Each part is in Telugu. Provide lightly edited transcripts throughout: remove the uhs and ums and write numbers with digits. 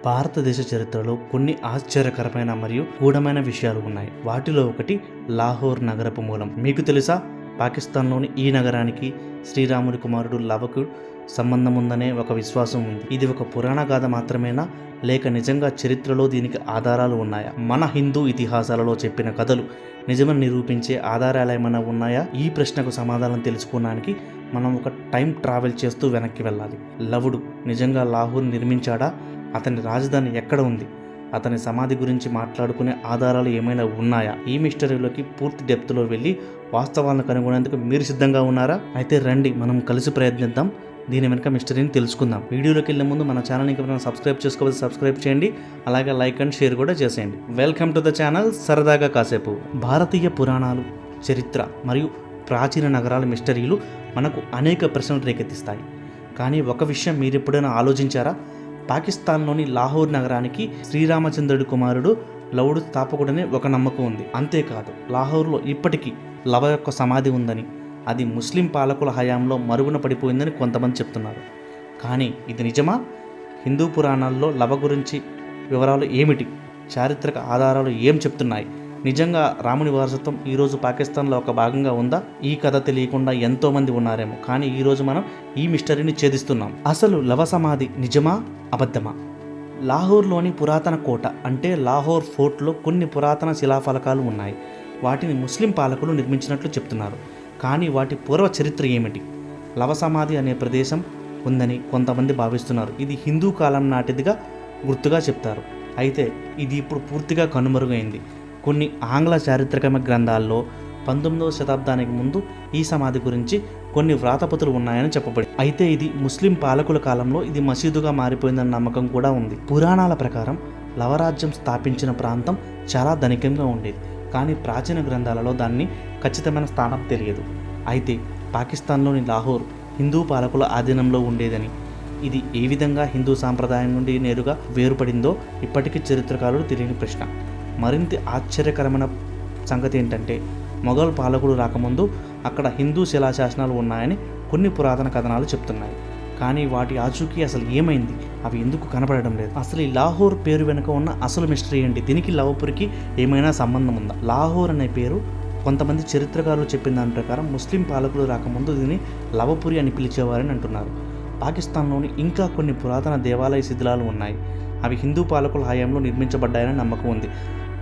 భారతదేశ చరిత్రలో కొన్ని ఆశ్చర్యకరమైన మరియు గూఢమైన విషయాలు ఉన్నాయి. వాటిలో ఒకటి లాహోర్ నగరపు మూలం. మీకు తెలుసా, పాకిస్తాన్లోని ఈ నగరానికి శ్రీరాముడి కుమారుడు లవకు సంబంధం ఉందనే ఒక విశ్వాసం ఉంది. ఇది ఒక పురాణ గాథ మాత్రమేనా, లేక నిజంగా చరిత్రలో దీనికి ఆధారాలు ఉన్నాయా? మన హిందూ ఇతిహాసాలలో చెప్పిన కథలు నిజమని నిరూపించే ఆధారాలు ఏమైనా ఉన్నాయా? ఈ ప్రశ్నకు సమాధానం తెలుసుకోవడానికి మనం ఒక టైం ట్రావెల్ చేస్తూ వెనక్కి వెళ్ళాలి. లవుడు నిజంగా లాహోర్ నిర్మించాడా? అతని రాజధాని ఎక్కడ ఉంది? అతని సమాధి గురించి మాట్లాడుకునే ఆధారాలు ఏమైనా ఉన్నాయా? ఈ మిస్టరీలోకి పూర్తి డెప్త్లో వెళ్ళి వాస్తవాలను కనుగొనేందుకు మీరు సిద్ధంగా ఉన్నారా? అయితే రండి, మనం కలిసి ప్రయత్నిద్దాం దీని వెనుక మిస్టరీని తెలుసుకుందాం. వీడియోలోకి వెళ్ళే ముందు మన ఛానల్ని ఇంకా సబ్స్క్రైబ్ చేసుకోవాలి, సబ్స్క్రైబ్ చేయండి. అలాగే లైక్ అండ్ షేర్ కూడా చేసేయండి. వెల్కమ్ టు ద ఛానల్ సరదాగా కాసేపు. భారతీయ పురాణాలు, చరిత్ర మరియు ప్రాచీన నగరాల మిస్టరీలు మనకు అనేక ప్రశ్నలు రేకెత్తిస్తాయి. కానీ ఒక విషయం మీరు ఎప్పుడైనా ఆలోచించారా? పాకిస్తాన్లోని లాహోర్ నగరానికి శ్రీరామచంద్రుడి కుమారుడు లవుడు స్థాపకుడనే ఒక నమ్మకం ఉంది. అంతేకాదు, లాహోర్లో ఇప్పటికీ లవ యొక్క సమాధి ఉందని, అది ముస్లిం పాలకుల హయాంలో మరుగున పడిపోయిందని కొంతమంది చెప్తున్నారు. కానీ ఇది నిజమా? హిందూ పురాణాల్లో లవ గురించి వివరాలు ఏమిటి? చారిత్రక ఆధారాలు ఏం చెప్తున్నాయి? నిజంగా రాముని వారసత్వం ఈరోజు పాకిస్తాన్లో ఒక భాగంగా ఉందా? ఈ కథ తెలియకుండా ఎంతోమంది ఉన్నారేమో, కానీ ఈరోజు మనం ఈ మిస్టరీని ఛేదిస్తున్నాం. అసలు లవ సమాధి నిజమా, అబద్ధమా? లాహోర్లోని పురాతన కోట అంటే లాహోర్ ఫోర్ట్లో కొన్ని పురాతన శిలాఫలకాలు ఉన్నాయి. వాటిని ముస్లిం పాలకులు నిర్మించినట్లు చెప్తున్నారు. కానీ వాటి పూర్వ చరిత్ర ఏమిటి? లవ సమాధి అనే ప్రదేశం ఉందని కొంతమంది భావిస్తున్నారు. ఇది హిందూ కాలం నాటిదిగా గుర్తుగా చెప్తారు. అయితే ఇది ఇప్పుడు పూర్తిగా కనుమరుగైంది. కొన్ని ఆంగ్ల చారిత్రక గ్రంథాల్లో 19వ శతాబ్దానికి ముందు ఈ సమాధి గురించి కొన్ని వ్రాతపతులు ఉన్నాయని చెప్పబడి, అయితే ఇది ముస్లిం పాలకుల కాలంలో ఇది మసీదుగా మారిపోయిందన్న నమ్మకం కూడా ఉంది. పురాణాల ప్రకారం లవరాజ్యం స్థాపించిన ప్రాంతం చాలా ధనికంగా ఉండేది, కానీ ప్రాచీన గ్రంథాలలో దాన్ని ఖచ్చితమైన స్థానం తెలియదు. అయితే పాకిస్తాన్లోని లాహోర్ హిందూ పాలకుల ఆధీనంలో ఉండేదని, ఇది ఏ విధంగా హిందూ సాంప్రదాయం నుండి నేరుగా వేరుపడిందో ఇప్పటికీ చరిత్రకారులు తెలియని ప్రశ్న. మరింత ఆశ్చర్యకరమైన సంగతి ఏంటంటే, మొఘల్ పాలకుడు రాకముందు అక్కడ హిందూ శిలాశాసనాలు ఉన్నాయని కొన్ని పురాతన కథనాలు చెప్తున్నాయి. కానీ వాటి ఆచూకీ అసలు ఏమైంది? అవి ఎందుకు కనపడడం లేదు? అసలు ఈ లాహోర్ పేరు వెనుక ఉన్న అసలు మిస్టరీ ఏంటి? దీనికి లవపురికి ఏమైనా సంబంధం ఉందా? లాహోర్ అనే పేరు కొంతమంది చరిత్రకారులు చెప్పిన దాని ప్రకారం ముస్లిం పాలకులు రాకముందు దీన్ని లవపురి అని పిలిచేవారని అంటున్నారు. పాకిస్తాన్లోని ఇంకా కొన్ని పురాతన దేవాలయ శిథిలాలు ఉన్నాయి. అవి హిందూ పాలకుల హయాంలో నిర్మించబడ్డాయని నమ్మకం ఉంది.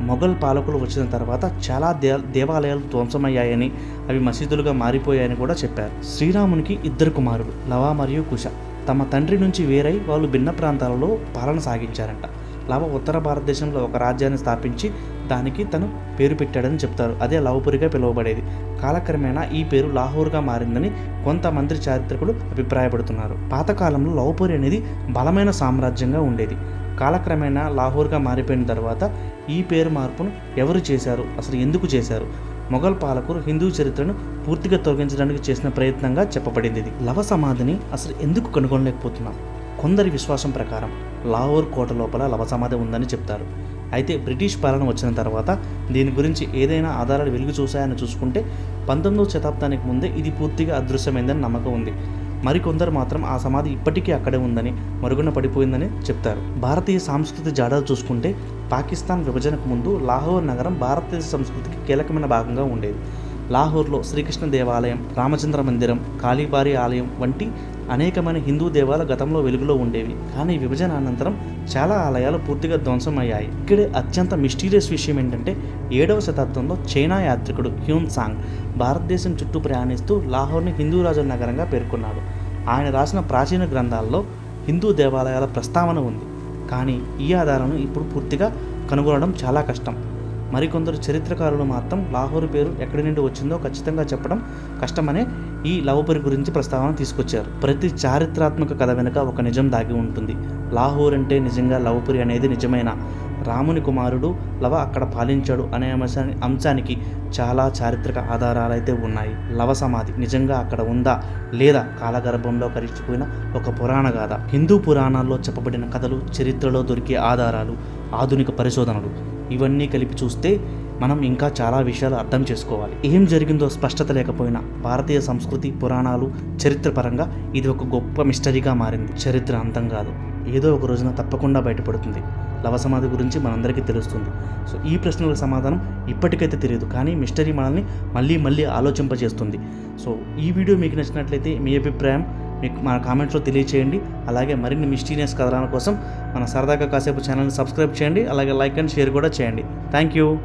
మొఘల్ పాలకులు వచ్చిన తర్వాత చాలా దేవాలయాలు ధ్వంసమయ్యాయని, అవి మసీదులుగా మారిపోయాయని కూడా చెప్పారు. శ్రీరామునికి 2 కుమారులు లవ మరియు కుశ. తమ తండ్రి నుంచి వేరై వాళ్ళు భిన్న ప్రాంతాలలో పాలన సాగించారంట. లవ ఉత్తర భారతదేశంలో ఒక రాజ్యాన్ని స్థాపించి దానికి తను పేరు పెట్టాడని చెప్తారు. అదే లవపురిగా పిలువబడేది. కాలక్రమేణా ఈ పేరు లాహోర్గా మారిందని కొంతమంది చారిత్రకులు అభిప్రాయపడుతున్నారు. పాతకాలంలో లవపురి అనేది బలమైన సామ్రాజ్యంగా ఉండేది. కాలక్రమేణా లాహోర్గా మారిపోయిన తర్వాత ఈ పేరు మార్పును ఎవరు చేశారు, అసలు ఎందుకు చేశారు? మొఘల్ పాలకులు హిందూ చరిత్రను పూర్తిగా తొలగించడానికి చేసిన ప్రయత్నంగా చెప్పబడింది. ఇది లవ సమాధిని అసలు ఎందుకు కనుగొనలేకపోతున్నాం? కొందరి విశ్వాసం ప్రకారం లాహోర్ కోట లోపల లవ సమాధి ఉందని చెప్తారు. అయితే బ్రిటిష్ పాలన వచ్చిన తర్వాత దీని గురించి ఏదైనా ఆధారాలు వెలుగు చూశాయని చూసుకుంటే 19వ శతాబ్దానికి ముందే ఇది పూర్తిగా అదృశ్యమైందని నమ్మకం ఉంది. మరికొందరు మాత్రం ఆ సమాధి ఇప్పటికీ అక్కడే ఉందని, మరుగున పడిపోయిందని చెప్తారు. భారతీయ సంస్కృతి జాడలు చూసుకుంటే పాకిస్తాన్ విభజనకు ముందు లాహోర్ నగరం భారతదేశ సంస్కృతికి కీలకమైన భాగంగా ఉండేది. లాహోర్లో శ్రీకృష్ణ దేవాలయం, రామచంద్ర మందిరం, కాళీబారి ఆలయం వంటి అనేకమైన హిందూ దేవాలయాలు గతంలో వెలుగులో ఉండేవి. కానీ విభజన అనంతరం చాలా ఆలయాలు పూర్తిగా ధ్వంసం అయ్యాయి. ఇక్కడే అత్యంత మిస్టీరియస్ విషయం ఏంటంటే, 7వ శతాబ్దంలో చైనా యాత్రికుడు హ్యూన్ సాంగ్ భారతదేశం చుట్టూ ప్రయాణిస్తూ లాహోర్ని హిందూ రాజు నగరంగా పేర్కొన్నాడు. ఆయన రాసిన ప్రాచీన గ్రంథాల్లో హిందూ దేవాలయాల ప్రస్తావన ఉంది. కానీ ఈ ఆధారాలను ఇప్పుడు పూర్తిగా కనుగొనడం చాలా కష్టం. మరికొందరు చరిత్రకారులు మాత్రం లాహోర్ పేరు ఎక్కడి నుండి వచ్చిందో ఖచ్చితంగా చెప్పడం కష్టమనే ఈ లవపురి గురించి ప్రస్తావన తీసుకొచ్చారు. ప్రతి చారిత్రాత్మక కథ వెనుక ఒక నిజం దాగి ఉంటుంది. లాహోర్ అంటే నిజంగా లవపురి అనేది నిజమైన రాముని కుమారుడు లవ అక్కడ పాలించాడు అనే అంశానికి చాలా చారిత్రక ఆధారాలైతే ఉన్నాయి. లవ సమాధి నిజంగా అక్కడ ఉందా లేదా కాలగర్భంలో కరిచిపోయిన ఒక పురాణ గాథ? హిందూ పురాణాల్లో చెప్పబడిన కథలు, చరిత్రలో దొరికే ఆధారాలు, ఆధునిక పరిశోధనలు ఇవన్నీ కలిపి చూస్తే మనం ఇంకా చాలా విషయాలు అర్థం చేసుకోవాలి. ఏం జరిగిందో స్పష్టత లేకపోయినా భారతీయ సంస్కృతి, పురాణాలు, చరిత్ర పరంగా ఇది ఒక గొప్ప మిస్టరీగా మారింది. చరిత్ర అంతం కాదు, ఏదో ఒక రోజున తప్పకుండా బయటపడుతుంది. లవ సమాధి గురించి మనందరికీ తెలుస్తుంది. సో ఈ ప్రశ్నలకు సమాధానం ఇప్పటికైతే తెలియదు, కానీ మిస్టరీ మనల్ని మళ్ళీ ఆలోచింపజేస్తుంది. సో ఈ వీడియో మీకు నచ్చినట్లయితే మీ అభిప్రాయం మీకు మన కామెంట్స్లో తెలియచేయండి. అలాగే మరిన్ని మిస్టీరియస్ కథనాల కోసం మన సరదాగా కాసేపు ఛానల్ని సబ్స్క్రైబ్ చేయండి. అలాగే లైక్ అండ్ షేర్ కూడా చేయండి. Thank you.